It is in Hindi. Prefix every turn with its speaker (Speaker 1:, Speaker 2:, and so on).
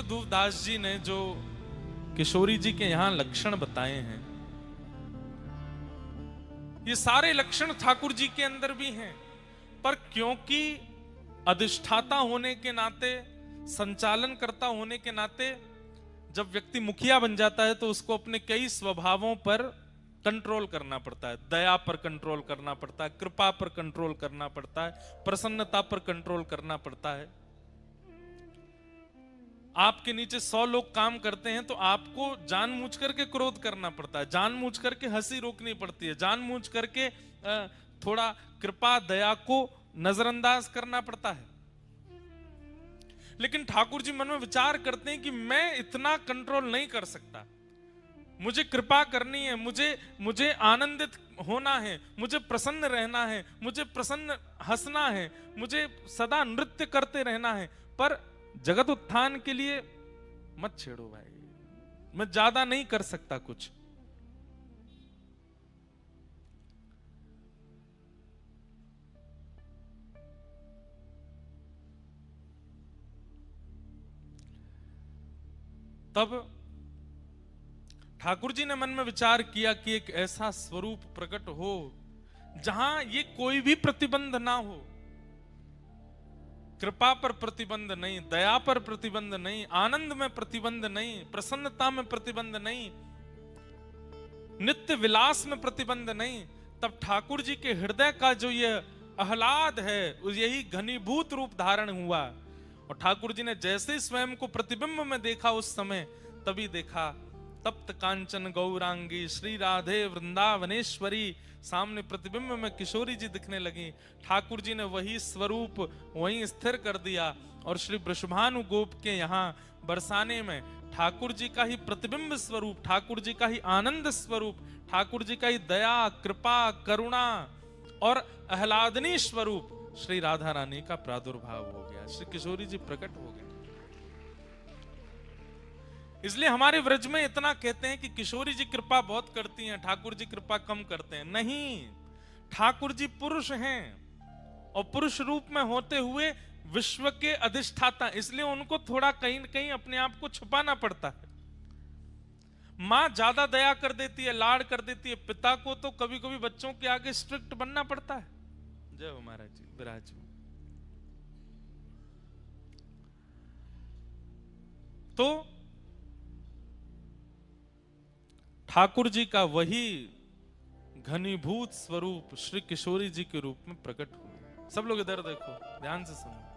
Speaker 1: रामेश्वर धूपदास जी ने जो किशोरी जी के यहाँ लक्षण बताए हैं, ये सारे लक्षण ठाकुर जी के अंदर भी हैं, पर क्योंकि अधिष्ठाता होने के नाते, संचालन करता होने के नाते, जब व्यक्ति मुखिया बन जाता है तो उसको अपने कई स्वभावों पर कंट्रोल करना पड़ता है। दया पर कंट्रोल करना पड़ता है, कृपा पर कंट्रोल करना पड़ता है, प्रसन्नता पर कंट्रोल करना पड़ता है। आपके नीचे 100 लोग काम करते हैं तो आपको जानबूझ करके क्रोध करना पड़ता है, जानबूझ करके हंसी रोकनी पड़ती है, जानबूझ करके थोड़ा कृपा दया को नजरअंदाज करना पड़ता है। लेकिन ठाकुर जी मन में विचार करते हैं कि मैं इतना कंट्रोल नहीं कर सकता, मुझे कृपा करनी है, मुझे आनंदित होना है, मुझे प्रसन्न रहना है, मुझे प्रसन्न हंसना है, मुझे सदा नृत्य करते रहना है, पर जगत उत्थान के लिए मत छेड़ो भाई, मैं ज्यादा नहीं कर सकता कुछ। तब ठाकुर जी ने मन में विचार किया कि एक ऐसा स्वरूप प्रकट हो जहां ये कोई भी प्रतिबंध ना हो, कृपा पर प्रतिबंध नहीं, दया पर प्रतिबंध नहीं, आनंद में प्रतिबंध नहीं, प्रसन्नता में प्रतिबंध नहीं, नित्य विलास में प्रतिबंध नहीं। तब ठाकुर जी के हृदय का जो ये आह्लाद है, यही घनीभूत रूप धारण हुआ। और ठाकुर जी ने जैसे स्वयं को प्रतिबिंब में देखा उस समय, तभी देखा तप्त कांचन गौरांगी श्री राधे वृंदावनेश्वरी, सामने प्रतिबिंब में किशोरी जी दिखने लगी। ठाकुर जी ने वही स्वरूप वहीं स्थिर कर दिया और श्री वृषभानु गोप के यहाँ बरसाने में ठाकुर जी का ही प्रतिबिंब स्वरूप, ठाकुर जी का ही आनंद स्वरूप, ठाकुर जी का ही दया कृपा करुणा और आह्लादनी स्वरूप श्री राधा रानी का प्रादुर्भाव हो गया, श्री किशोरी जी प्रकट हो गए। इसलिए हमारे व्रज में इतना कहते हैं कि किशोरी जी कृपा बहुत करती हैं, ठाकुर जी कृपा कम करते हैं। नहीं, ठाकुर जी पुरुष हैं और पुरुष रूप में होते हुए विश्व के अधिष्ठाता, इसलिए उनको थोड़ा कहीं न कहीं अपने आप को छुपाना पड़ता है। माँ ज्यादा दया कर देती है, लाड़ कर देती है, पिता को तो कभी कभी बच्चों के आगे स्ट्रिक्ट बनना पड़ता है। जय हो महाराज जी, विराज। तो ठाकुर जी का वही घनीभूत स्वरूप श्री किशोरी जी के रूप में प्रकट हुआ। सब लोग इधर देखो, ध्यान से सुनो।